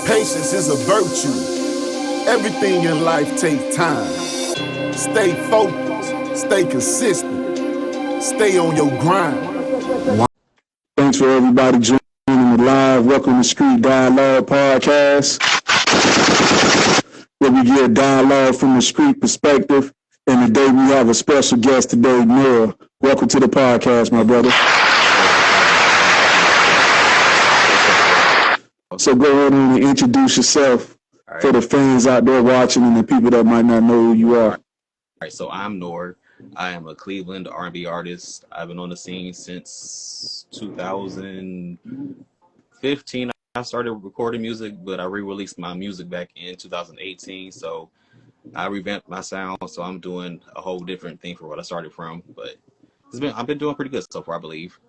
Patience is a virtue. Everything in life takes time. Stay focused, stay consistent, stay on your grind. Thanks for everybody joining me live. Welcome to Street Dialogue Podcast, where we get dialogue from the street perspective. And today we have a special guest today, Nnor. Welcome to the podcast, my brother. So go ahead and introduce yourself for the fans out there watching and the people that might not know who you are. All right, so I'm Nnor. I am a Cleveland R&B artist. I've been on the scene since 2015. I started recording music, but I re-released my music back in 2018. So I revamped my sound. So I'm doing a whole different thing for what I started from. But I've been doing pretty good so far, I believe.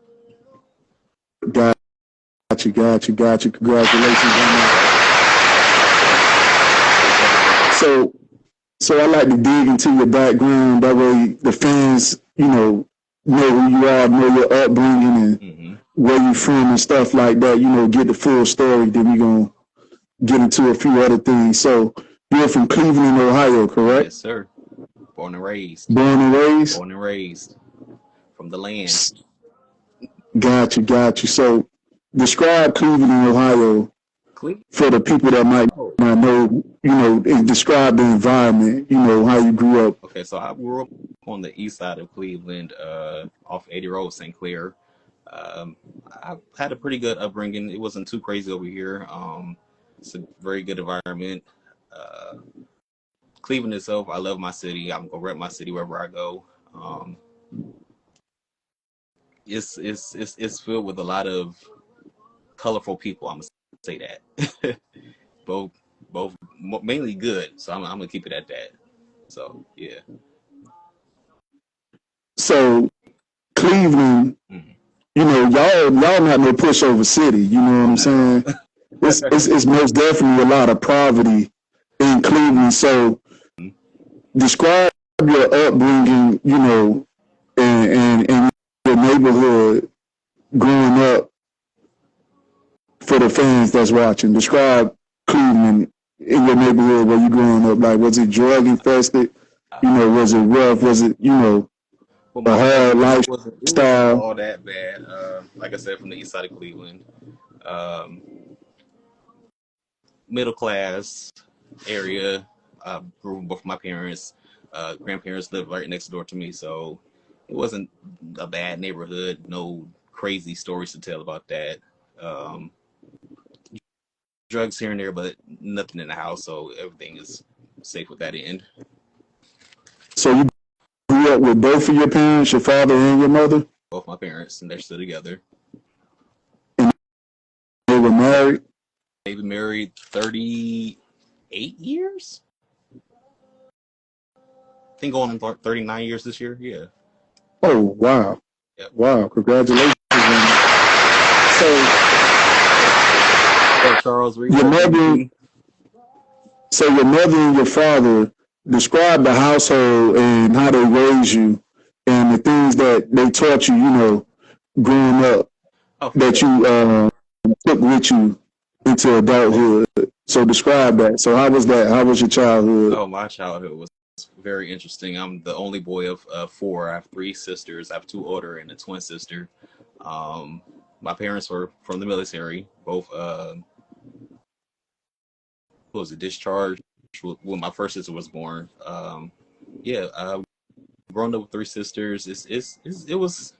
Got you. Congratulations on that. So I like to dig into your background. That way the fans, know who you are, know your upbringing and where you're from and stuff like that, get the full story. Then we're going to get into a few other things. So you're from Cleveland, Ohio, correct? Yes, sir. Born and raised. Born and raised? Born and raised. From the land. Got you. So describe Cleveland, Ohio for the people that might not know, and describe the environment, how you grew up. Okay, so I grew up on the east side of Cleveland, off 80 Road, St. Clair. I had a pretty good upbringing. It wasn't too crazy over here. It's a very good environment. Cleveland itself, I love my city. I'm gonna rep my city wherever I go. It's filled with a lot of colorful people. I'm gonna say that. both mainly good. So I'm gonna keep it at that. So yeah. So Cleveland, y'all not no pushover city. You know what I'm saying? It's most definitely a lot of poverty in Cleveland. So describe your upbringing, and your neighborhood growing up for the fans that's watching. Describe Cleveland in your neighborhood where you growing up. Like, was it drug infested? Was it rough? Was it, a hard lifestyle? It wasn't all that bad. Like I said, from the east side of Cleveland. Middle class area. Grew with both my parents. Grandparents lived right next door to me, so it wasn't a bad neighborhood. No crazy stories to tell about that. Drugs here and there, but nothing in the house, so everything is safe with that end. So you grew up with both of your parents, your father and your mother? Both my parents, and they're still together. And they were married? They've been married 38 years? I think going on 39 years this year, yeah. Oh, wow. Yep. Wow, congratulations. So Charles, your mother and your father, describe the household and how they raised you and the things that they taught you, growing up that you took with you into adulthood. So describe that. So how was that? How was your childhood? Oh, my childhood was very interesting. I'm the only boy of four. I have three sisters. I have two older and a twin sister. My parents were from the military. Both was discharged when my first sister was born. Growing up with three sisters, it was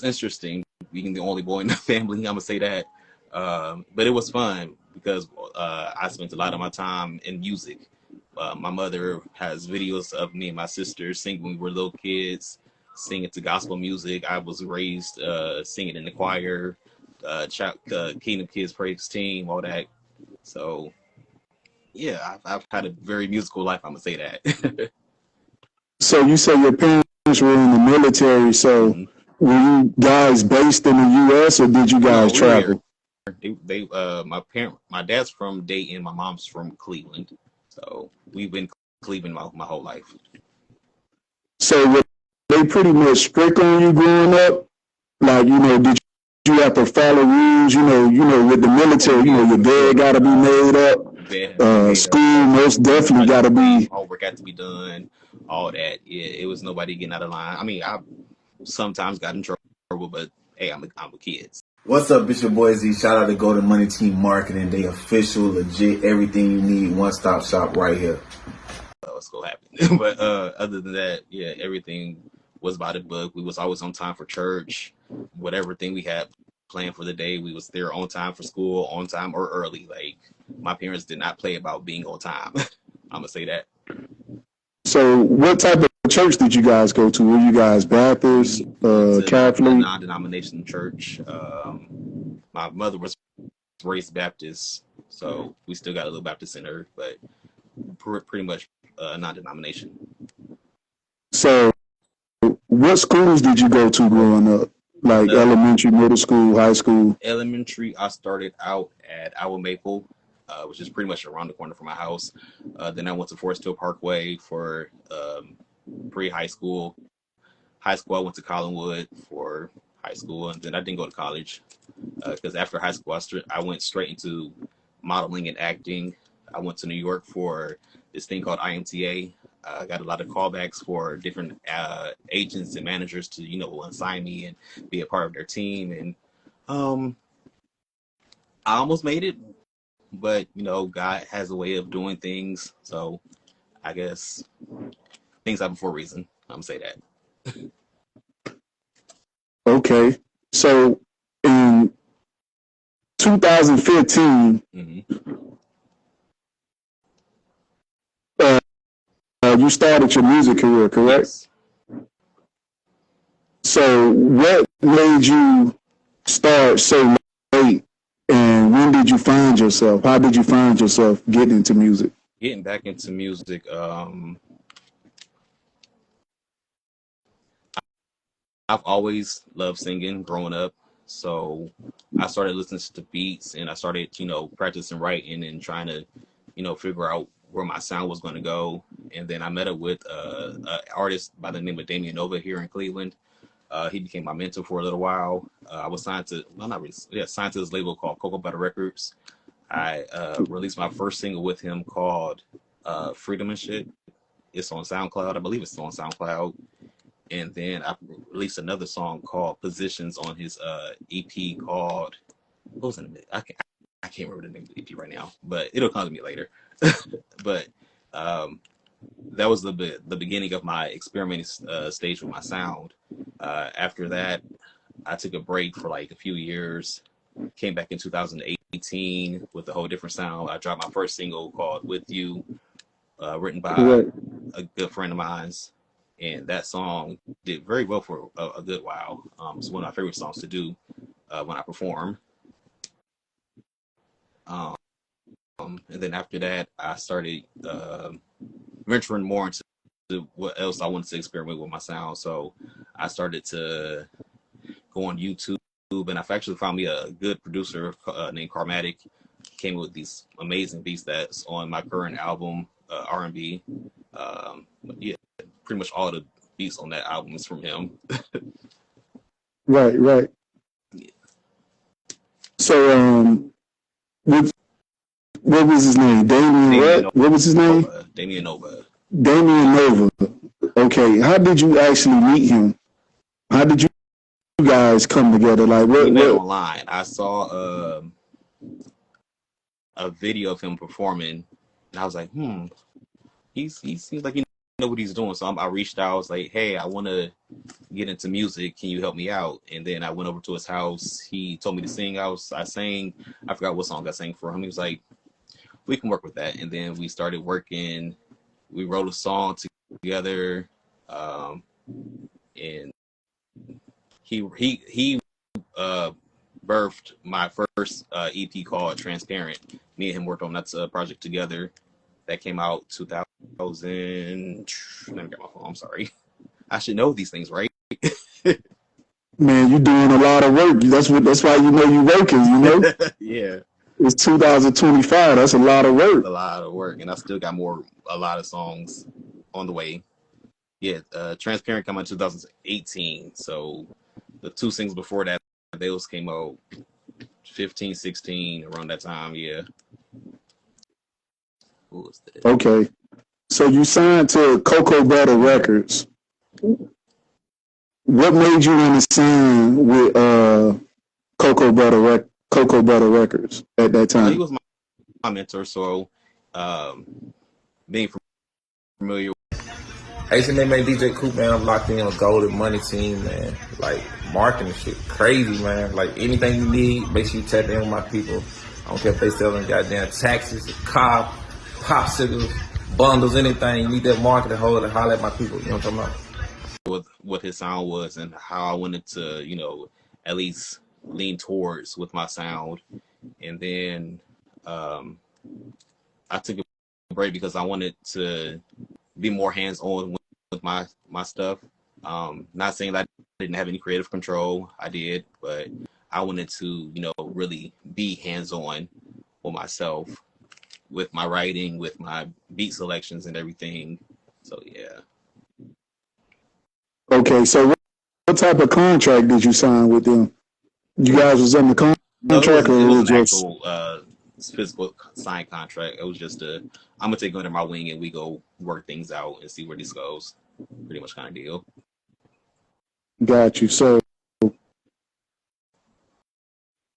interesting being the only boy in the family. I'm gonna say that, but it was fun because I spent a lot of my time in music. My mother has videos of me and my sisters singing when we were little kids, singing to gospel music. I was raised singing in the choir, Kingdom Kids Praise Team, all that. So yeah, I've had a very musical life. I'm gonna say that. So you say your parents were in the military. So were you guys based in the U.S. or did you guys travel? My dad's from Dayton. My mom's from Cleveland. So we've been Cleveland my whole life. So were they pretty much strict on you growing up? Like, did you have to follow rules, with the military, your bed got to be made up. School most definitely got to be. Homework had to be done, all that. Yeah, it was nobody getting out of line. I mean, I sometimes got in trouble, but hey, I'm a kid. What's up, it's your boy Z. Shout out to Golden Money Team Marketing. They official, legit, everything you need, one-stop shop right here. What's gonna happen? But other than that, yeah, everything was by the book. We was always on time for church. Whatever thing we had planned for the day, we was there on time for school, on time or early. Like, my parents did not play about being on time. I'm gonna say that. So what type of church did you guys go to? Were you guys Baptist, Catholic? Non-denominational church. My mother was raised Baptist, so we still got a little Baptist in her, but pretty much non-denomination. So what schools did you go to growing up? Like elementary, middle school, high school? Elementary, I started out at Owl Maple, which is pretty much around the corner from my house. Then I went to Forest Hill Parkway for pre-high school. High school, I went to Collinwood for high school, and then I didn't go to college because after high school, I went straight into modeling and acting. I went to New York for this thing called IMTA. I got a lot of callbacks for different agents and managers to, assign me and be a part of their team. And I almost made it, but, God has a way of doing things. So I guess things happen for a reason. I'm going to say that. Okay. So in 2015, you started your music career, correct? Yes. So what made you start so late, and when did you find yourself? How did you find yourself getting into music? Getting back into music, I've always loved singing growing up. So I started listening to beats, and I started, practicing writing and trying to, figure out where my sound was going to go. And then I met up with an artist by the name of Damian Nova here in Cleveland. He became my mentor for a little while. I was signed to this label called Cocoa Butter Records. I released my first single with him called Freedom and Shit. It's on SoundCloud. I believe it's on SoundCloud. And then I released another song called Positions on his EP called, what was it? I can't remember the name of the EP right now, but it'll come to me later. But that was the beginning of my experimenting stage with my sound. After that, I took a break for like a few years, came back in 2018 with a whole different sound. I dropped my first single called With You, written by a good friend of mine's. And that song did very well for a good while. It's one of my favorite songs to do when I perform. And then after that, I started venturing more into what else I wanted to experiment with my sound. So I started to go on YouTube, and I've actually found me a good producer named Carmatic. Came with these amazing beats that's on my current album, R&B. Yeah, pretty much all the beats on that album is from him. Right. Yeah. So, what was his name? Damian what was his name? Damian Nova. Damian Nova. Okay, how did you actually meet him? How did you guys come together? Like, we met online. I saw a video of him performing, and I was like, he seems like he know what he's doing. So I reached out. I was like, hey, I want to get into music. Can you help me out? And then I went over to his house. He told me to sing. I sang. I forgot what song I sang for him. He was like, we can work with that. And then we started working. We wrote a song together. And he birthed my first EP called Transparent. Me and him worked on that project together. That came out 2000. Let me get my phone. I'm sorry. I should know these things, right? Man, you're doing a lot of work. That's why you know you're working. Yeah. It's 2025. That's a lot of work. A lot of work, and I still got a lot of songs on the way. Yeah, Transparent came out in 2018. So the two singles before that those came out 15, 16 around that time. Yeah. What was that? Okay. So you signed to Cocoa Butter Records. What made you want to sign with Cocoa Butter Records at that time? He was my mentor, so being familiar. Hey, man, DJ Coop, man, I'm locked in on Golden Money Team, man. Like, marketing shit crazy, man. Like, anything you need, make sure you tap in with my people. I don't care if they selling goddamn taxis, a car, popsicles, bundles, anything. You need that marketing hold and holler at my people. You know what I'm talking about? With what his sound was and how I wanted to, at least lean towards with my sound. And then I took a break because I wanted to be more hands-on with my stuff. Not saying that I didn't have any creative control. I did, but I wanted to, really be hands-on with myself, with my writing, with my beat selections and everything. So, yeah. Okay, so what type of contract did you sign with them? You guys was on the contract, it or was an just actual physical signed contract. It was just I'm gonna take under my wing and we go work things out and see where this goes. Pretty much kind of deal. Got you. So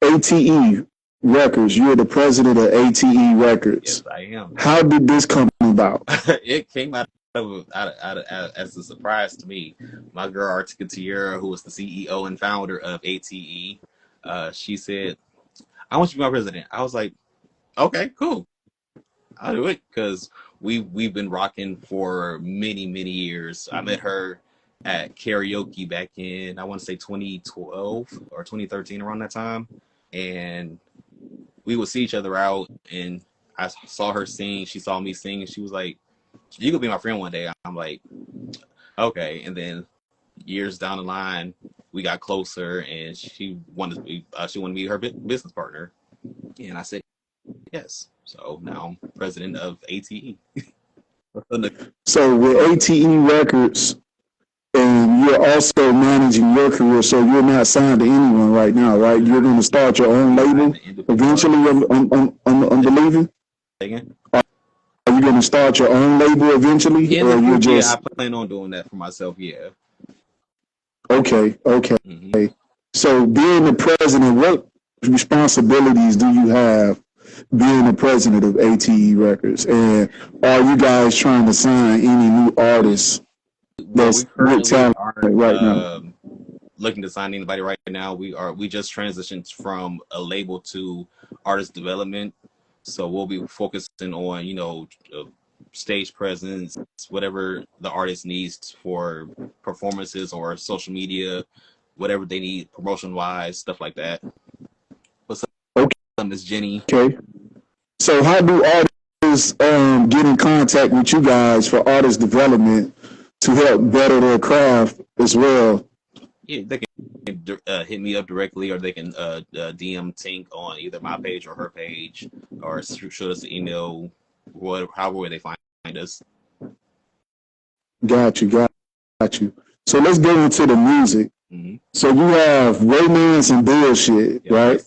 ATE Records, you're the president of ATE Records. Yes, I am. How did this come about? It came out as a surprise to me. My girl Artica Tierra, who was the CEO and founder of ATE, she said, "I want you to be my president." I was like, "Okay, cool, I'll do it," because we've been rocking for many years. I met her at karaoke back in, I want to say 2012 or 2013, around that time, and we would see each other out, and I saw her sing, she saw me sing, and she was like, "You could be my friend one day." I'm like, okay. And then years down the line, we got closer, and she wanted to be her business partner, and I said yes. So now I'm president of ATE. So with ATE Records, and you're also managing your career, so you're not signed to anyone right now, right? You're going to start your own label eventually. I'm believing. Again? Are you going to start your own label eventually, or you're just? Yeah, I plan on doing that for myself. Yeah. Okay. Mm-hmm. So being the president, what responsibilities do you have being the president of ATE Records? And are you guys trying to sign any new artists that's with talent right now? Looking to sign anybody right now. We just transitioned from a label to artist development. So we'll be focusing on, stage presence, whatever the artist needs for performances or social media, whatever they need promotion-wise, stuff like that. What's up, Miss Jenny? Okay. So how do artists get in contact with you guys for artist development to help better their craft as well? Yeah, they can hit me up directly, or they can DM Tink on either my page or her page, or shoot us an email, however they find us. Got you. So let's go into the music. Mm-hmm. So you have Romance and Bullshit, right?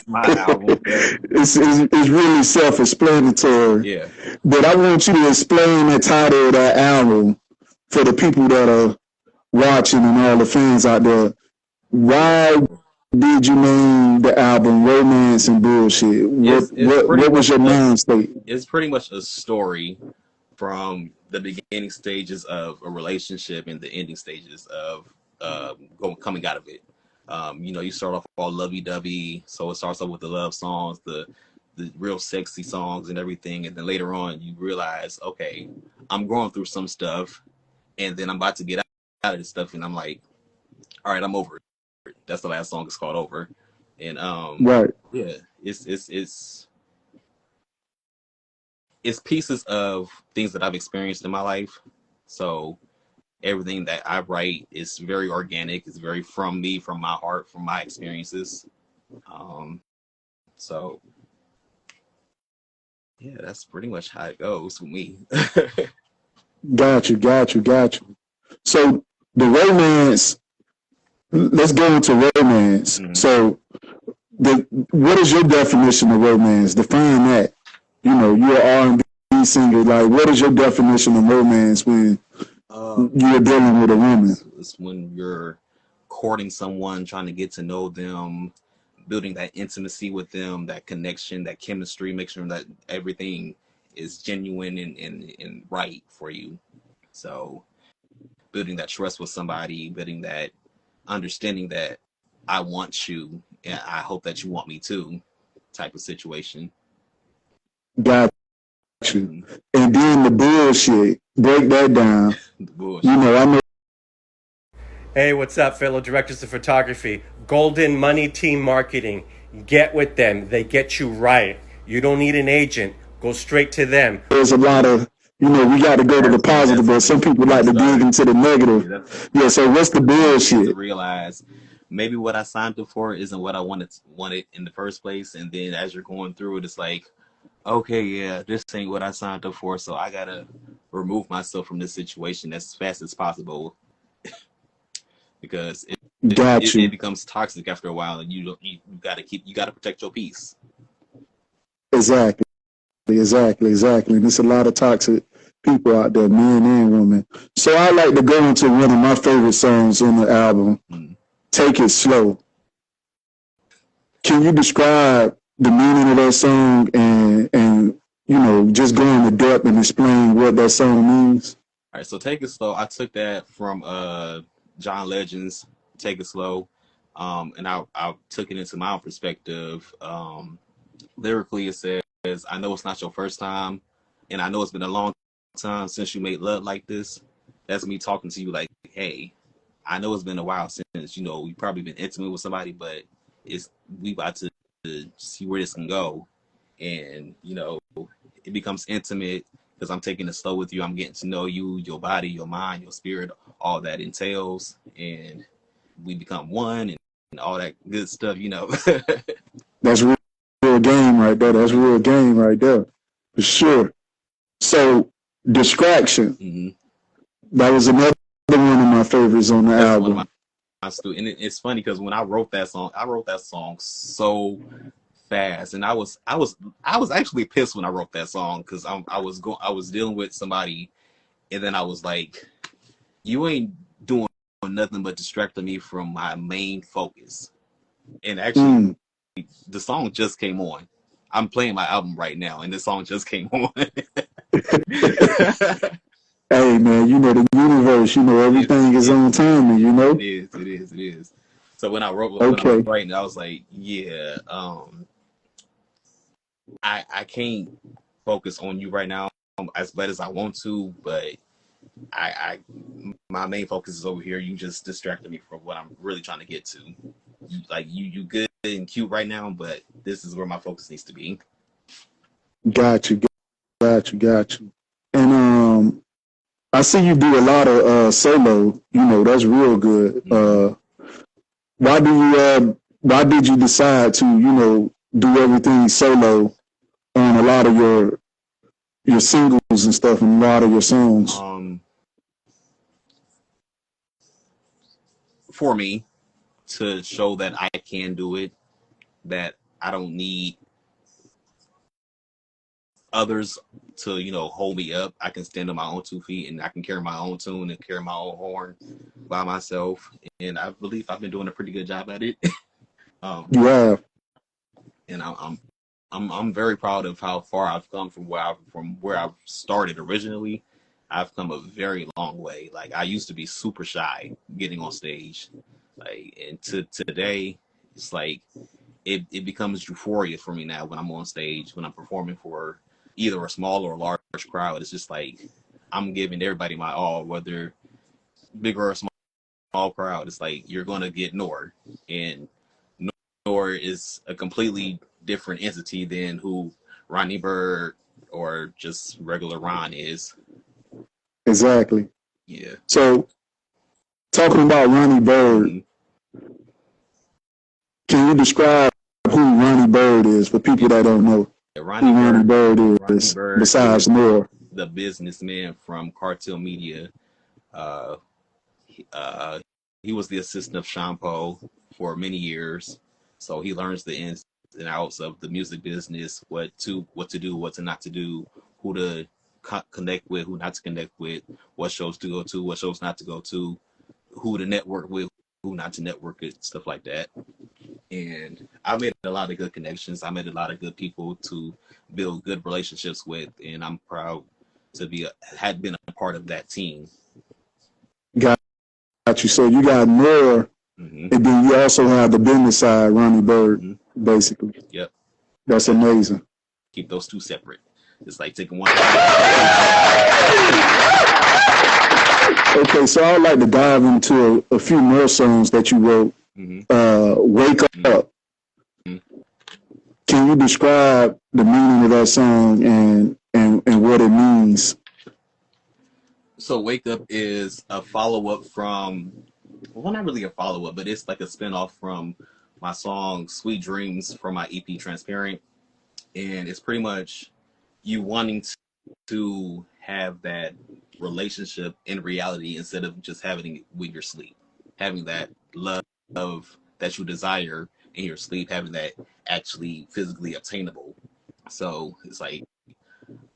My album. Yeah. It's really self-explanatory. Yeah. But I want you to explain the title of that album for the people that are watching and all the fans out there. Why did you name the album Romance and Bullshit? What was your mind state? It's pretty much a story from the beginning stages of a relationship and the ending stages of coming out of it. You start off all lovey-dovey, so it starts off with the love songs, the real sexy songs and everything, and then later on you realize, okay, I'm going through some stuff, and then I'm about to get out of this stuff, and I'm like, all right, I'm over it. That's the last song. It's called Over, and right, yeah, it's pieces of things that I've experienced in my life. So everything that I write is very organic. It's very from me, from my heart, from my experiences. So yeah, that's pretty much how it goes with me. Got you. So the romance let's go into romance. Mhm. So, what is your definition of romance? Define that. You know, you're an R&B singer. Like, what is your definition of romance when you're dealing with a woman? It's when you're courting someone, trying to get to know them, building that intimacy with them, that connection, that chemistry, make sure that everything is genuine and right for you. So building that trust with somebody, building that understanding that I want you and I hope that you want me too type of situation. Got you. And then the bullshit. Break that down. The bullshit. You know, I know. Hey, what's up, fellow directors of photography? Golden Money Team Marketing. Get with them. They get you right. You don't need an agent. Go straight to them. There's a lot of, you know, we got to go to the positive, but some people like to dig into the negative. Yeah, so what's the To bullshit? realize maybe what I signed up for isn't what I wanted in the first place, and then as you're going through it, it's like, okay, yeah, this ain't what I signed up for, so I gotta remove myself from this situation as fast as possible because it becomes toxic after a while, and you gotta protect your peace. Exactly. And there's a lot of toxic people out there, men and women. So I like to go into one of my favorite songs on the album, Take It Slow. Can you describe the meaning of that song and you know, just go into depth and explain what that song means? All right, so Take It Slow, I took that from John Legend's Take It Slow, and I took it into my own perspective. Lyrically, it says, I know it's not your first time, and I know it's been a long time since you made love like this. That's me talking to you like, hey, I know it's been a while since, you know, you've probably been intimate with somebody, but we about to see where this can go. And, you know, it becomes intimate because I'm taking it slow with you. I'm getting to know you, your body, your mind, your spirit, all that entails. And we become one and all that good stuff, you know. That's real game right there. That's real game right there. For sure. So, Distraction. That was another one of my favorites on the album. And it's funny because when I wrote that song so fast, and I was actually pissed when I wrote that song because I was dealing with somebody, and then I was like, you ain't doing nothing but distracting me from my main focus. And actually, the song just came on. I'm playing my album right now, and the song just came on. Hey man, you know the universe. You know everything is on timing. You know. It is. So when I wrote writing, I was like, yeah, I can't focus on you right now as bad as I want to, but my main focus is over here. You just distracted me from what I'm really trying to get to. You good and cute right now, but this is where my focus needs to be. Got you. And I see you do a lot of solo. You know that's real good. Why did you decide to, you know, do everything solo on a lot of your singles and stuff and a lot of your songs? For me, to show that I can do it, that I don't need others to, you know, hold me up. I can stand on my own 2 feet and I can carry my own tune and carry my own horn by myself. And I believe I've been doing a pretty good job at it. Yeah. And I'm very proud of how far I've come from where I've started originally. I've come a very long way. Like I used to be super shy getting on stage. Like and to today, it's like it becomes euphoria for me now when I'm on stage, when I'm performing for either a small or large crowd. It's just like I'm giving everybody my all, whether big or a small crowd. It's like you're gonna get Nnor, and Nnor is a completely different entity than who Ronnie Bird or just regular Ron is. Exactly. Yeah. So talking about Ronnie Bird, can you describe who Ronnie Bird is for people that don't know? Ronnie Bird is besides Nnor? The businessman from Cartel Media. he was the assistant of Shampo for many years, so he learns the ins and outs of the music business, what to do, what to not to do, who to connect with, who not to connect with, what shows to go to, what shows not to go to, who to network with, who not to network with, stuff like that. And I made a lot of good connections. I met a lot of good people to build good relationships with, and I'm proud to had been a part of that team. Got you. So you got Nnor, and then you also have the business side, Ronnie Bird, basically. Yep. That's amazing. Keep those two separate. It's like taking one. Okay, so I'd like to dive into a few more songs that you wrote. Wake Up. Can you describe the meaning of that song and what it means? So Wake Up is a follow-up from, well, not really a follow-up, but it's like a spin-off from my song Sweet Dreams from my EP Transparent. And it's pretty much you wanting to have that relationship in reality instead of just having it with your sleep. Having that love that you desire in your sleep, having that actually physically obtainable. So it's like,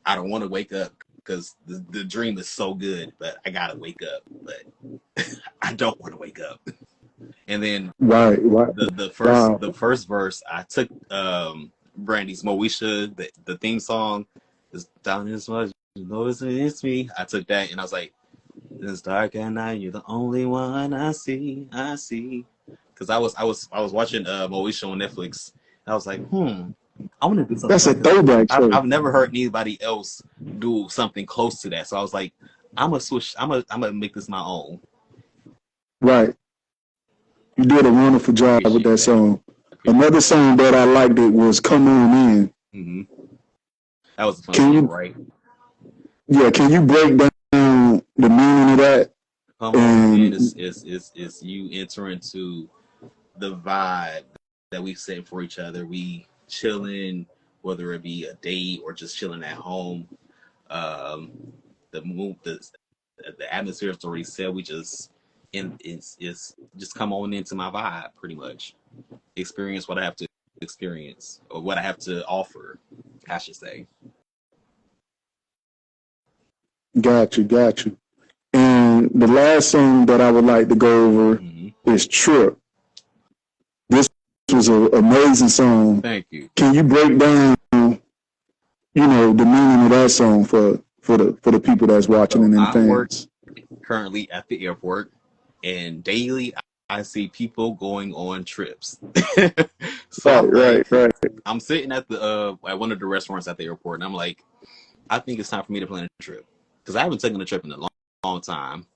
I don't want to wake up because the dream is so good, but I gotta wake up. But I don't want to wake up. And then the first verse, I took Brandy's Moesha, the theme song is down as much, you know it's me. I took that and I was like, it's dark at night, you're the only one I see. Because I was watching Moesha on Netflix. And I was like, I want to do something. That's a throwback. I've never heard anybody else do something close to that. So I was like, I'm gonna switch. I'm gonna make this my own. Right. You did a wonderful job with that song. Another song that I liked it was "Come On In." That was a fun song, right? Yeah. Can you break down the meaning of that? Come On In is you enter into the vibe that we set for each other. We chilling, whether it be a date or just chilling at home. The atmosphere is already set. We just it's just come on into my vibe, pretty much. Experience what I have to experience, or what I have to offer, I should say. Got you. And the last song that I would like to go over is "Trip." This was an amazing song. Thank you. Can you break down, the meaning of that song for the people that's watching and the fans? I work currently at the airport, and daily I see people going on trips. So right. I'm sitting at one of the restaurants at the airport, and I'm like, I think it's time for me to plan a trip, because I haven't taken a trip in a long time.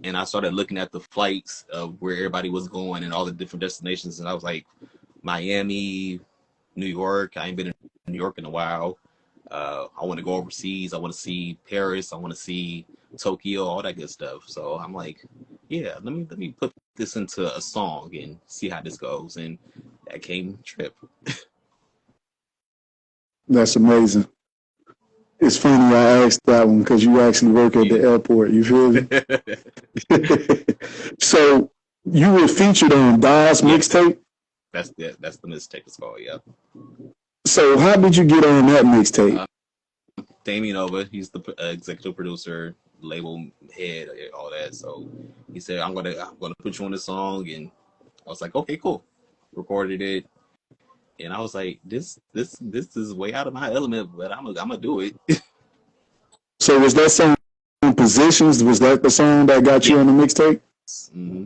And I started looking at the flights of where everybody was going and all the different destinations, and I was like, Miami, New York. I ain't been in New York in a while. I want to go overseas. I want to see Paris. I want to see Tokyo, all that good stuff. So I'm like, yeah, let me put this into a song and see how this goes. And that came Trip. That's amazing. It's funny I asked that one because you actually work at the airport. You feel me? So you were featured on Da's mixtape? That's the mixtape it's called, yeah. So how did you get on that mixtape? Damien Nova, he's the executive producer, label head, all that. So he said, I'm gonna put you on this song, and I was like, okay, cool. Recorded it, and I was like, this is way out of my element, but I'm gonna do it. So was that song Positions? Was that the song that got you on the mixtape? Mm-hmm.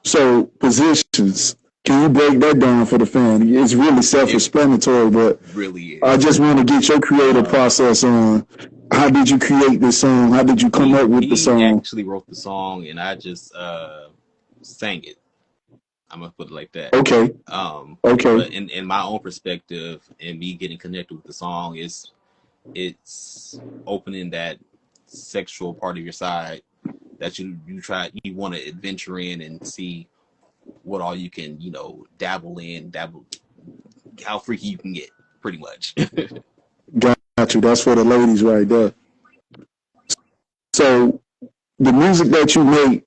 So Positions. Can you break that down for the fan? It's really self-explanatory, but really is. I just want to get your creative process on how did you create this song? How did you come up with the song? He actually wrote the song, and I just sang it. I'm gonna put it like that. Okay. Okay. But in my own perspective, and me getting connected with the song, it's opening that sexual part of your side that you want to adventure in and see what all you can, dabble, how freaky you can get, pretty much. Got you. That's for the ladies right there. So the music that you make,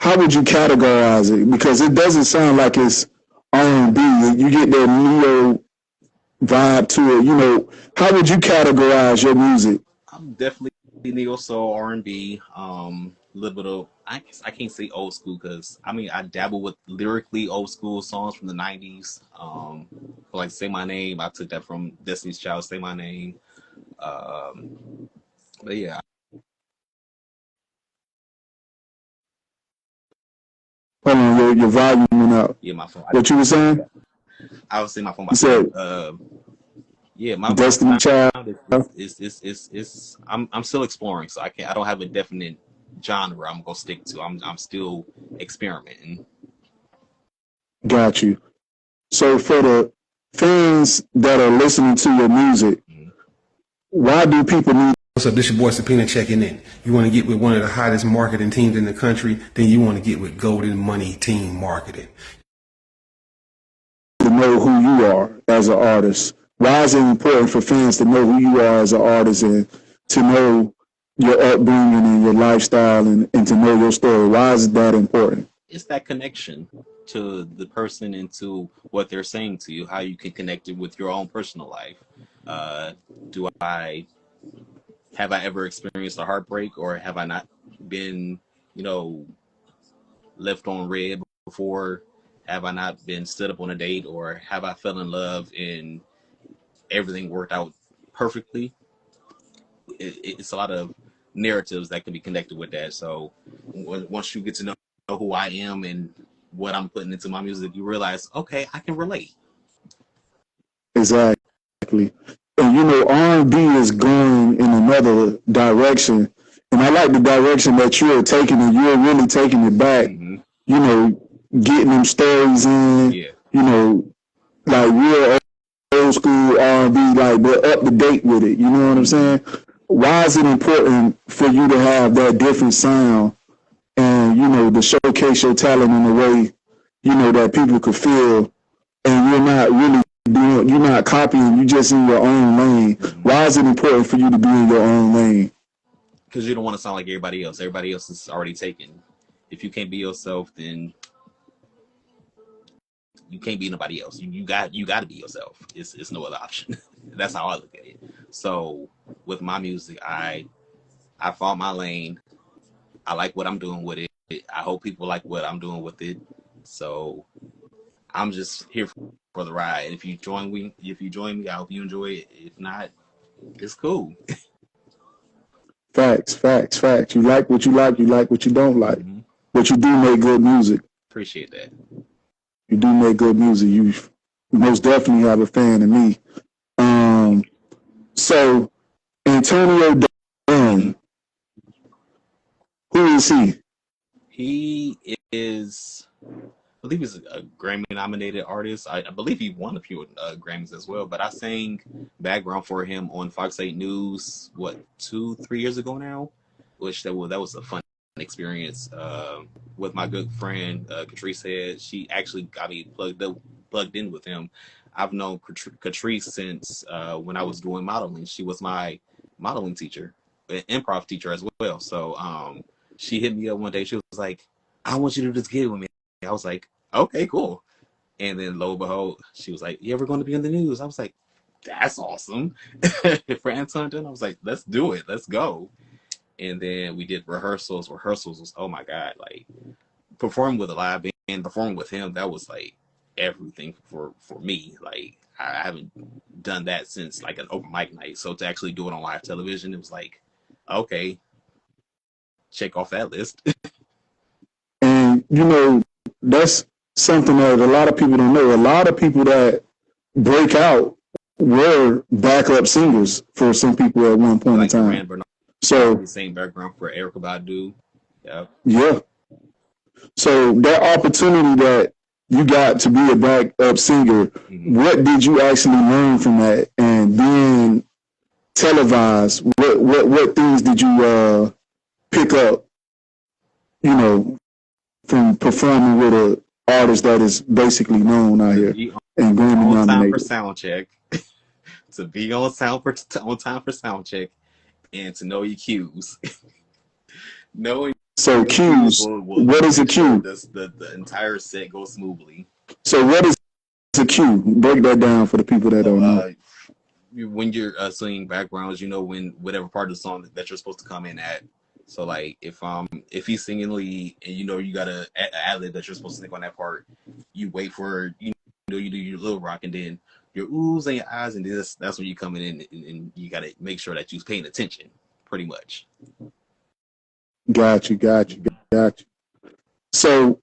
how would you categorize it? Because it doesn't sound like it's R&B. You get that neo vibe to it. You know, how would you categorize your music? I'm definitely neo soul, R&B, a little bit of I can't say old school because I mean I dabble with lyrically old school songs from the '90s. Like "Say My Name," I took that from Destiny's Child. "Say My Name," but yeah, Hold on, your volume went out. yeah, my phone. What you were saying? I was saying my phone. You said Yeah, my Destiny Child. sound is I'm still exploring, so I don't have a definite genre I'm gonna stick to. I'm still experimenting. Got you. So for the fans that are listening to your music, why do people need What's up? This your boy Subpoena checking in. You want to get with one of the hottest marketing teams in the country, then you want to get with Golden Money Team Marketing. to know who you are as an artist? Why is it important for fans to know who you are as an artist and to know your upbringing and your lifestyle and to know your story? Why is that important? It's that connection to the person and to what they're saying to you, how you can connect it with your own personal life. Do I have I ever experienced a heartbreak, or have I not been, left on red before? Have I not been stood up on a date, or have I fell in love and everything worked out perfectly? It's a lot of narratives that can be connected with that. So once you get to know who I am and what I'm putting into my music, you realize, okay, I can relate. Exactly. And you know, R&B is going in another direction. And I like the direction that you're taking it. You're really taking it back, you know, getting them stories in, Yeah. you know, like real old school R&B, like they're up to date with it. You know what I'm saying? Why is it important for you to have that different sound and, you know, to showcase your talent in a way, you know, that people could feel and you're not really you're not copying, you're just in your own lane. Why is it important for you to be in your own lane? Because you don't want to sound like everybody else. Everybody else is already taken. If you can't be yourself, then you can't be nobody else. You got to be yourself. It's no other option. That's how I look at it. So with my music, I found my lane. I like what I'm doing with it. I hope people like what I'm doing with it. So I'm just here for the ride. If you join me, I hope you enjoy it. If not, it's cool. Facts. You like what you like what you don't like. But you do make good music. Appreciate that. You do make good music. You most definitely have a fan of me. So Antonio Dunn, who is he? He is, I believe he's a Grammy-nominated artist. I believe he won a few Grammys as well. But I sang background for him on Fox 8 News, 2-3 years ago now, which that was a fun experience with my good friend Catrice Head. She actually got me plugged in with him. I've known Catrice since when I was doing modeling. She was my modeling teacher, an improv teacher as well. So she hit me up one day. She was like, "I want you to do this gig with me." I was like, "Okay, cool." And then lo and behold, she was like, "You ever going to be on the news?" I was like, "That's awesome." For Anton Dunn, I was like, "Let's do it. Let's go." And then we did rehearsals. Rehearsals was, oh my God, like performing with a live band, performing with him, that was like everything for me. Like I haven't done that since like an open mic night. So to actually do it on live television, it was like, okay, check off that list. And you know, that's something that a lot of people don't know. A lot of people that break out were backup singers for some people at one point Like in time. Bernard, So the same background for Erykah Badu. Yeah. So that opportunity that you got to be a backup singer, what did you actually learn from that? And being televised, what things did you pick up, you know, from performing with an artist that is basically known out here and Grammy On time for nominated? sound check. To be on time for sound check, and to know your cues. Knowing So So cues. We'll What is a make sure cue? the entire set goes smoothly. So what is a cue? Break that down for the people that don't know. When you're singing backgrounds, you know when whatever part of the song that you're supposed to come in at. So like if he's singing lead and you know you got a ad lib that you're supposed to sing on that part, you wait for you do your little rock and then your oohs and your eyes and that's when you coming in and you got to make sure that you're paying attention, pretty much. Got you. So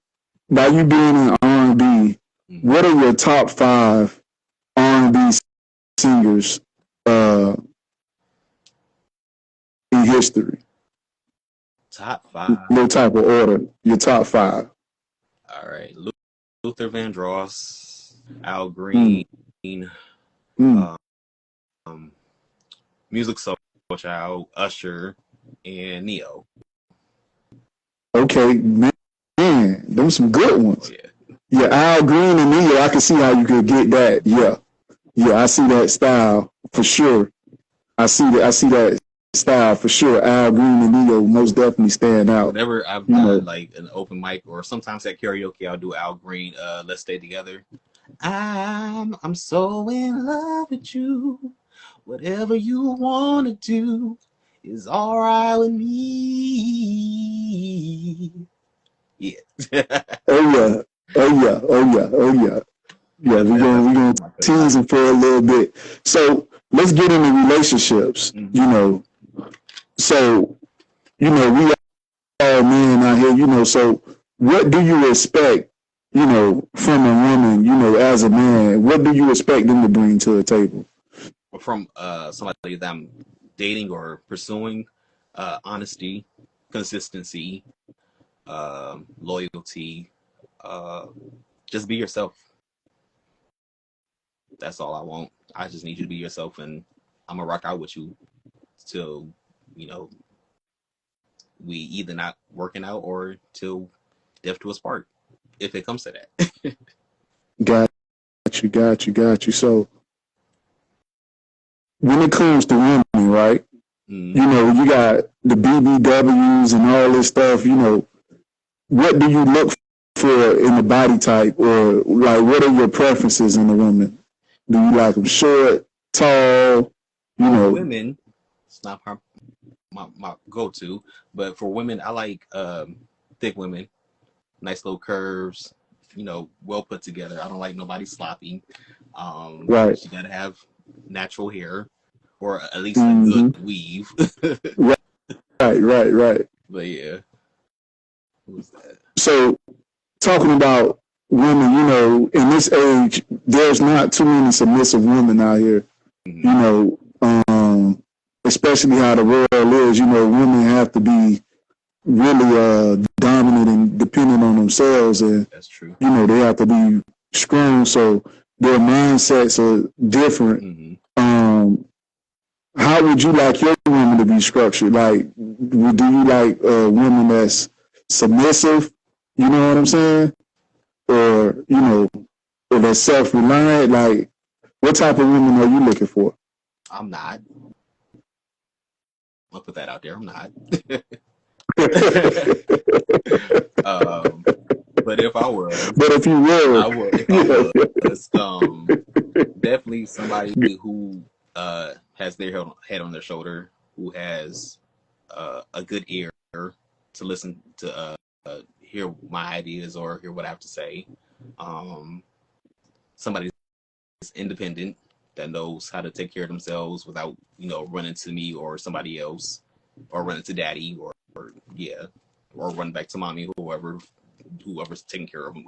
by you being in R&B, what are your top 5 R&B singers in history? Top 5. No type of order. Your top 5. All right, Luther Vandross, Al Green, Music Soul Child, Usher, and Neo. Okay, man, those some good ones. Oh, yeah, Al Green and Neo, I can see how you could get that. Yeah, I see that style for sure. I see that style for sure. Al Green and Neo most definitely stand out. Whenever I've done like an open mic or sometimes at karaoke, I'll do Al Green, Let's Stay Together. I'm so in love with you. Whatever you want to do is all right with me. Yeah. Oh yeah. Yeah, we're gonna tease him for a little bit. So let's get into relationships. So we all men out here. So what do you expect? From a woman. As a man, what do you expect them to bring to the table? From somebody that I'm dating or pursuing, honesty, consistency, loyalty, just be yourself. That's all I want. I just need you to be yourself, and I'm gonna rock out with you till we either not working out or till death to us part, if it comes to that. Got you. So when it comes to women, right? You got the BBWs and all this stuff. What do you look for in the body type, or like what are your preferences in a woman? Do you like them short, tall? Women, it's not my go-to, but for women, I like thick women, nice little curves, well put together. I don't like nobody sloppy. Right. You gotta have natural hair, or at least a good weave. Right. But yeah, who's that? So talking about women, in this age, there's not too many submissive women out here. Especially how the world is, women have to be really dominant and dependent on themselves, and that's true. They have to be strong, so their mindsets are different. How would you like your woman to be structured? Like, do you like a woman that's submissive? You know what I'm saying? Or or that's self-reliant? Like, what type of woman are you looking for? I'm not. I'll put that out there. I'm not. But if I was, if you were, I would. If I was, definitely somebody who has their head on their shoulder, who has a good ear to listen to, hear my ideas or hear what I have to say. Somebody that's independent, that knows how to take care of themselves without running to me or somebody else, or running to daddy or run back to mommy, whoever's taking care of them,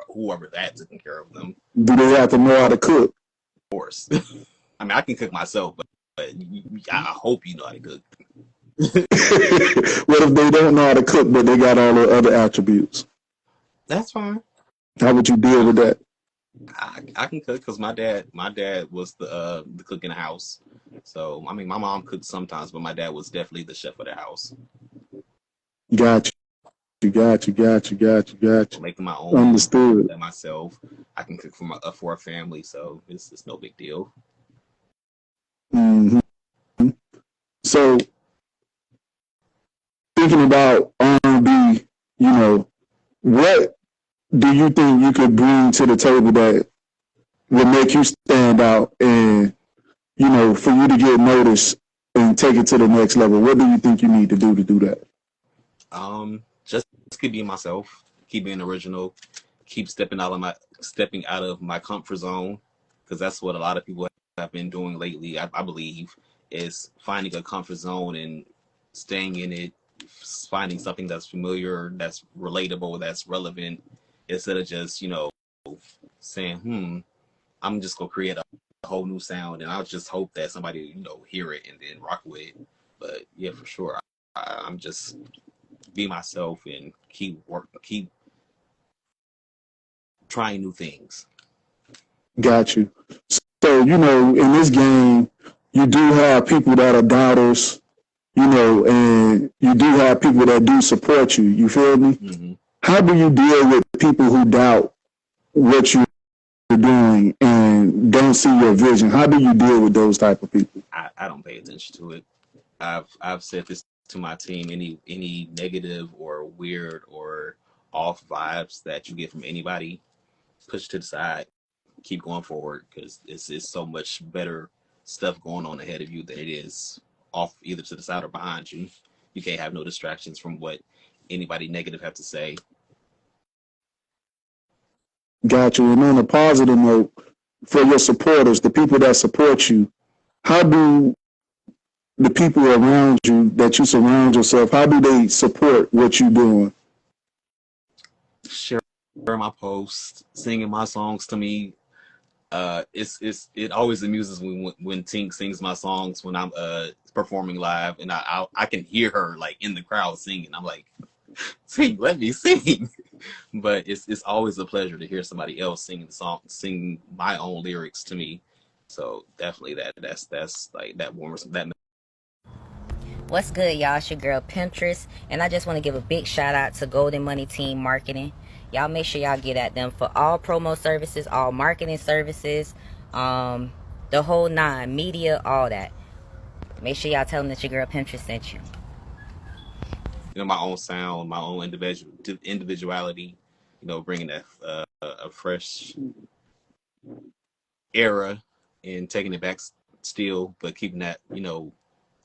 whoever that's taking care of them. Do they have to know how to cook? Of course. I mean, I can cook myself, but I hope you know how to cook. What if they don't know how to cook, but they got all the other attributes? That's fine. How would you deal with that? I can cook because my dad was the cook in the house. So I mean, my mom cooked sometimes, but my dad was definitely the chef of the house. Got you. Making my own. Understood. Myself, I can cook for a family, so it's no big deal. So thinking about R&B do you think you could bring to the table that would make you stand out and, you know, for you to get noticed and take it to the next level? What do you think you need to do that? Just keep being myself, keep being original, keep stepping out of my comfort zone, because that's what a lot of people have been doing lately. I believe is finding a comfort zone and staying in it, finding something that's familiar, that's relatable, that's relevant, instead of just saying, I'm just gonna create a whole new sound, and I'll just hope that somebody hear it and then rock with it. But yeah, for sure, I'm just be myself and keep trying new things. Got you. So, you know, in this game, you do have people that are doubters, you know, and you do have people that do support you. You feel me? Mm-hmm. How do you deal with people who doubt what you're doing and don't see your vision? How do you deal with those type of people? I don't pay attention to it. I've said this to my team. Any negative or weird or off vibes that you get from anybody, push to the side. Keep going forward, because it's so much better stuff going on ahead of you than it is off either to the side or behind you. You can't have no distractions from what anybody negative have to say. Got you. And on a positive note, for your supporters, the people that support you, how do the people around you that you surround yourself, how do they support what you're doing? Share my posts, singing my songs to me. It always amuses me when Tink sings my songs when I'm performing live, and I can hear her like in the crowd singing. I'm like, Tink, let me sing. But it's always a pleasure to hear somebody else singing the song, sing my own lyrics to me. So definitely that's like that warmers that. What's good, y'all? It's your girl Pinterest, and I just want to give a big shout out to Golden Money Team Marketing. Y'all make sure y'all get at them for all promo services, all marketing services, the whole nine, media, all that. Make sure y'all tell them that your girl Pinterest sent you. My own sound, my own individuality, bringing that a fresh era and taking it back still, but keeping that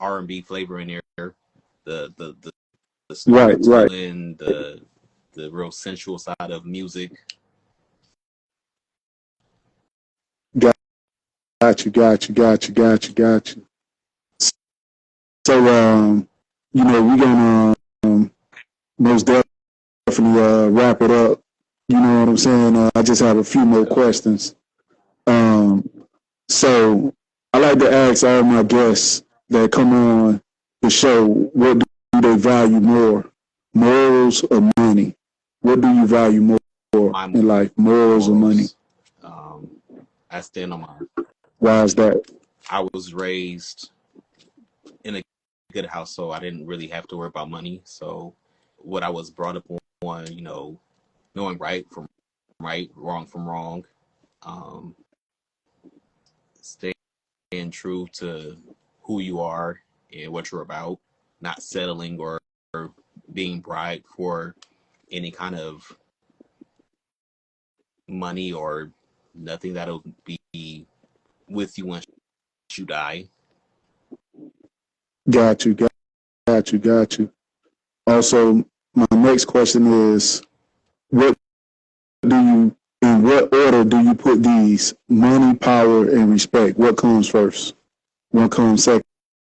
R&B flavor in there, the storytelling, right. The real sensual side of music. Got you. So, we're gonna most definitely wrap it up. You know what I'm saying? I just have a few more questions. So I like to ask all my guests that come on the show, what do they value more, morals or money? What do you value more in life, morals or money? I stand on my. Why is that? I was raised in a good household. I didn't really have to worry about money. So what I was brought up on, knowing right from right, wrong from wrong, staying true to who you are and what you're about, not settling or being bribed for any kind of money or nothing that'll be with you once you die. Got you. Also, my next question is, in what order do you put these? Money, power, and respect. What comes first? What comes second,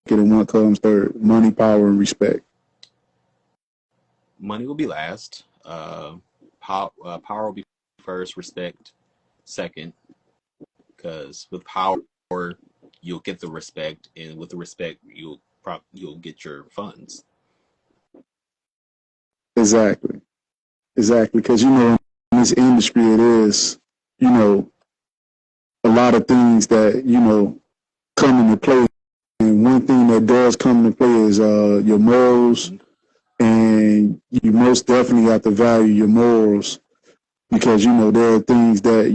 and what comes third? Money, power, and respect. Money will be last. Power will be first. Respect second. Because with power, you'll get the respect, and with the respect, you'll get your funds. Exactly. Because in this industry, it is a lot of things that come into play, and one thing that does come into play is your morals, and you most definitely have to value your morals, because there are things that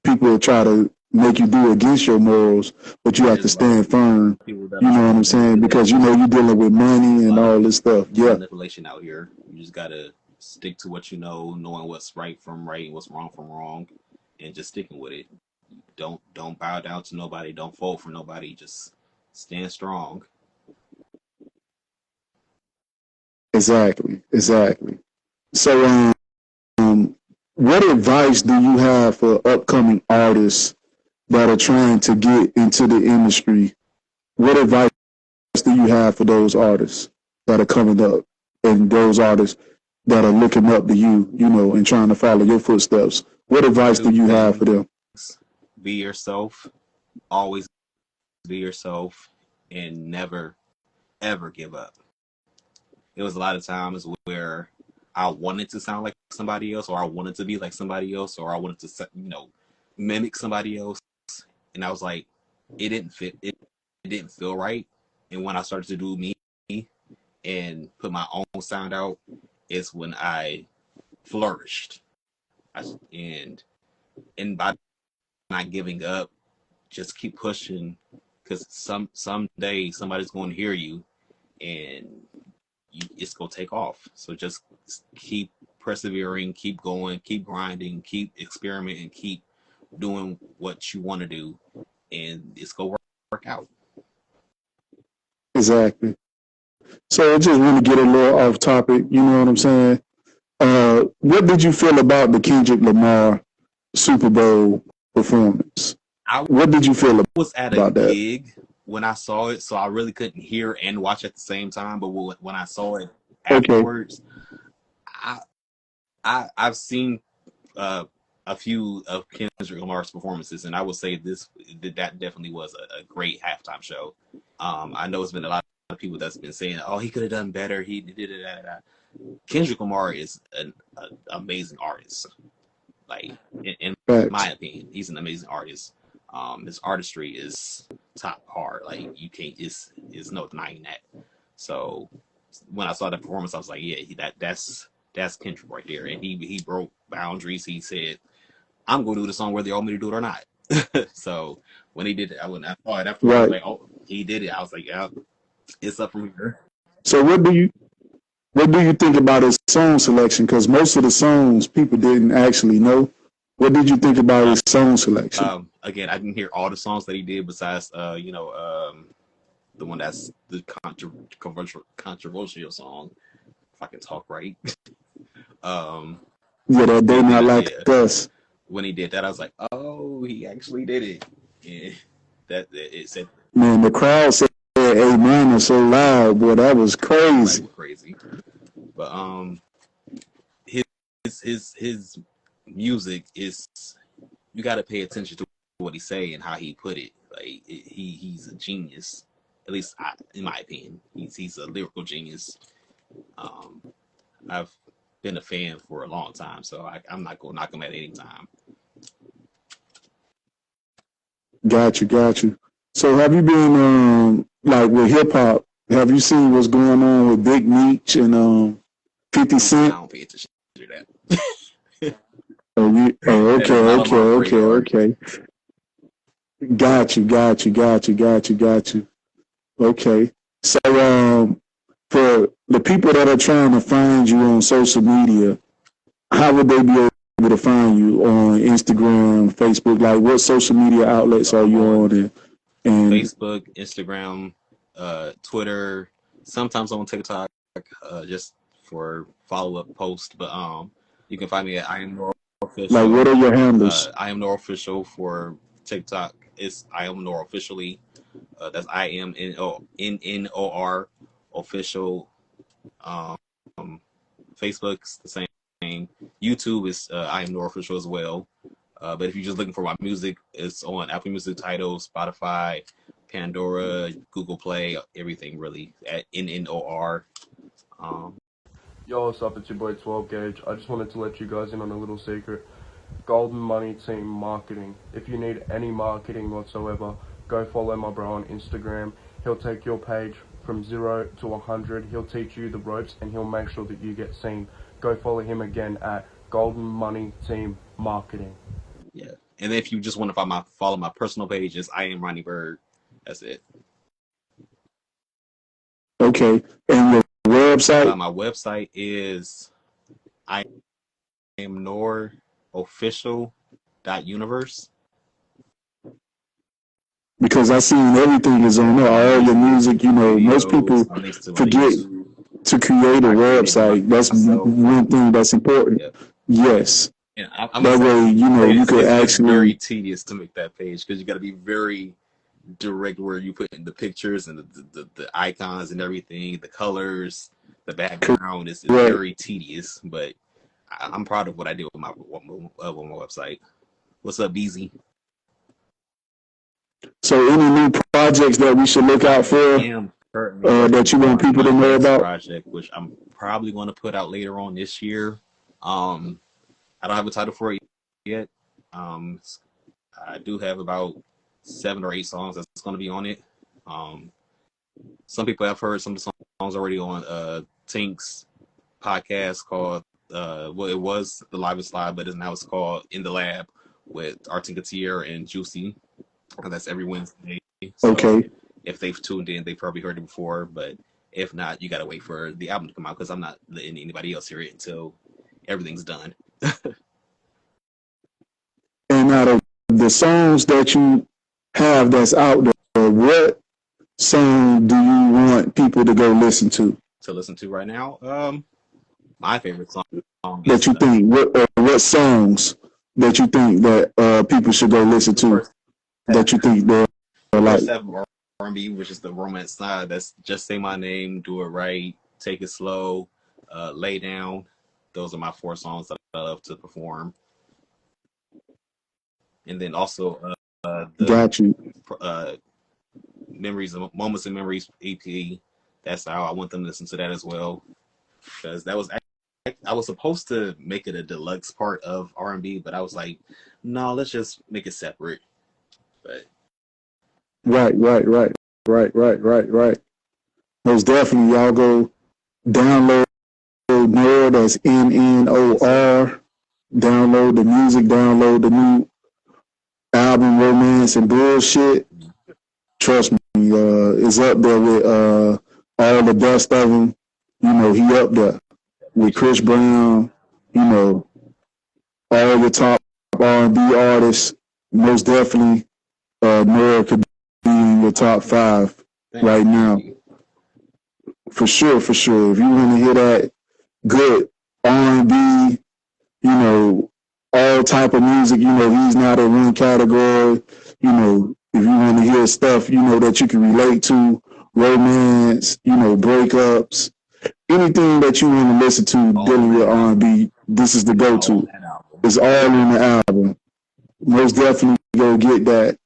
people will try to make you do against your morals, but you have to stand firm. You know what I'm saying? Because you're dealing with money and all this stuff. Yeah. Manipulation out here. You just gotta stick to what you know, knowing what's right from right and what's wrong from wrong, and just sticking with it. Don't bow down to nobody. Don't fold for nobody. Just stand strong. Exactly. So, what advice do you have for upcoming artists that are trying to get into the industry? What advice do you have for those artists that are coming up and those artists that are looking up to you, and trying to follow your footsteps? What advice do you have for them? Be yourself. Always be yourself, and never ever give up. There was a lot of times where I wanted to sound like somebody else, or I wanted to be like somebody else, or I wanted to, mimic somebody else, and I was like, it didn't fit. It didn't feel right. And when I started to do me and put my own sound out, is when I flourished. And by not giving up, just keep pushing, because someday somebody's going to hear you, and it's gonna take off. So just keep persevering, keep going, keep grinding, keep experimenting, keep doing what you want to do, and it's gonna work out. Exactly. So I just want to get a little off topic. You know what I'm saying? What did you feel about the Kendrick Lamar Super Bowl performance? What did you feel I was at a about that? gig when I saw it, so I really couldn't hear and watch at the same time. But when I saw it afterwards, I've seen a few of Kendrick Lamar's performances, and I would say that definitely was a great halftime show. I know it's been a lot of people that's been saying, "Oh, he could have done better. He did it." Kendrick Lamar is an amazing artist. Like in my opinion, he's an amazing artist. His artistry is top par. Like you can't, it's no denying that. So when I saw the performance, I was like, yeah, that's Kendrick right there, and he broke boundaries. He said, "I'm going to do the song whether you want me to do it or not." So when he did it, I saw it afterwards. I was like, oh, he did it. I was like, yeah, it's up from here. So what do you think about his song selection? Because most of the songs people didn't actually know. What did you think about his song selection? Again, I didn't hear all the songs that he did besides, the one that's the controversial song, if I can talk right. Yeah, that They Not Like Us. When he did that, I was like, oh, he actually did it. Yeah, it said. Man, the crowd said "Amen" so loud, boy, that was crazy. Crazy. But his music is, you got to pay attention to what he say and how he put it. Like he's a genius, at least in my opinion. He's a lyrical genius. I've been a fan for a long time, so I'm not gonna knock him at any time. Got you. So have you been like with hip hop? Have you seen what's going on with Big Meech and 50 Cent? I don't pay attention to that. Okay. Got you. Okay. So for the people that are trying to find you on social media, how would they be able to find you on Instagram, Facebook? Like what social media outlets are you on? And Facebook, Instagram, Twitter, sometimes on TikTok, just for follow-up posts. But you can find me at I Am Nnor Official. Like, what are your handles? I Am Nnor Official for TikTok. It's I Am Nnor Officially. That's IMNNOR Official. Facebook's the same. YouTube is I Am Nnor Official as well. But if you're just looking for my music, it's on Apple Music, Tidal, Spotify, Pandora, Google Play, everything really at NNOR. Yo, what's up? It's your boy 12 Gauge. I just wanted to let you guys in on a little secret. Golden Money Team Marketing. If you need any marketing whatsoever, go follow my bro on Instagram. He'll take your page from 0 to 100. He'll teach you the ropes and he'll make sure that you get seen. Go follow him again at Golden Money Team Marketing. Yeah, and if you just want to follow my personal page, it's I Am Ronnie Bird. That's it. Okay, and your website? My website is I am Nnor official .universe. Because I seen everything is on there, all your music. You know, most people forget to create a website. That's one thing that's important. Yep. Yes. Yeah, That way, you know, you could it's actually. very tedious to make that page because you got to be very direct where you put in the pictures and the icons and everything, the colors, the background is very tedious. But I'm proud of what I did with my website. What's up, BZ? So, any new projects that we should look out for that you want people to know about? Project, which I'm probably going to put out later on this year. I don't have a title for it yet. I do have about 7 or 8 songs that's going to be on it. Some people have heard some songs already on Tink's podcast called well, it was The Live is Live, but now it's called In the Lab with Artin Gatier and Juicy. That's every Wednesday. So okay. If they've tuned in, they've probably heard it before, but if not, you got to wait for the album to come out because I'm not letting anybody else hear it until everything's done. And out of the songs that you have that's out there, what song do you want people to go listen to? To listen to right now, my favorite song that you think what songs that you think that people should go listen to that you think they're like R&B, which is the romance side. That's Just Say My Name, Do It Right, Take It Slow, Lay Down. Those are my 4 songs that I love to perform. And then also got you. Memories, Moments and Memories EP. That's how I want them to listen to that as well, because that was I was supposed to make it a deluxe part of R&B, but I was like, no, let's just make it separate. But right. Most definitely, y'all go download Nnor. That's Nnor. Download the music. Download the new album, Romance and Bullshit. Trust me, it's up there with all the best of them. You know, he up there with Chris Brown. You know, all the top R&B artists. Most definitely, Nnor could be in your top 5 right now. For sure. If you want to hear that good R&B, you know, all type of music, you know, he's not in one category. You know, if you want to hear stuff, you know, that you can relate to, romance, you know, breakups, anything that you want to listen to dealing with R&B, this is the go-to. It's all in the album. Most definitely go get that.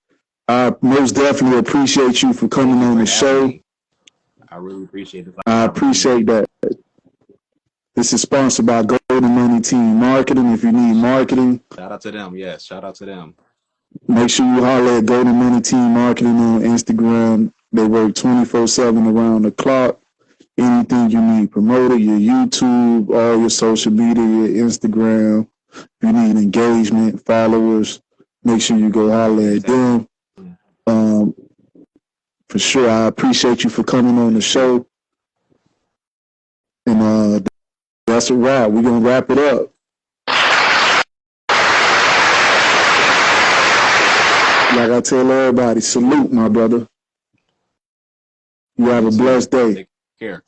I most definitely appreciate you for coming on the show. I really appreciate it. I appreciate that. This is sponsored by Golden Money Team Marketing. If you need marketing, shout out to them. Yes, shout out to them. Make sure you holler at Golden Money Team Marketing on Instagram. They work 24/7 around the clock. Anything you need promoted, your YouTube, all your social media, your Instagram. If you need engagement, followers, make sure you go holler at them. For sure, I appreciate you for coming on the show. And that's a wrap. We're going to wrap it up. Like I tell everybody, salute, my brother. You have a blessed day. Take care.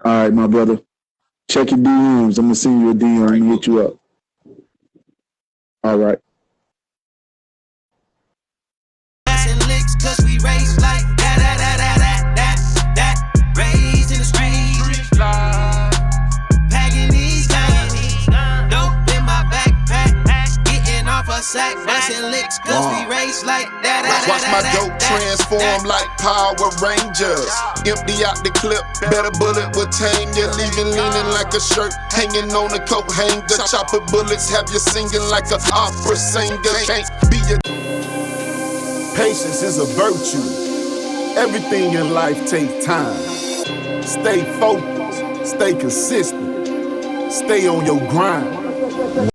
All right, my brother. Check your DMs. I'm going to send you a DM. I'm going to hit you up. All right. Watch my dope transform like Power Rangers. Empty out the clip, better bullet will tame you. Leaving leaning like a shirt, hanging on a coat hanger. Chopper bullets have you singing like an opera singer. Can't be a... Patience is a virtue. Everything in life takes time. Stay focused, stay consistent, stay on your grind.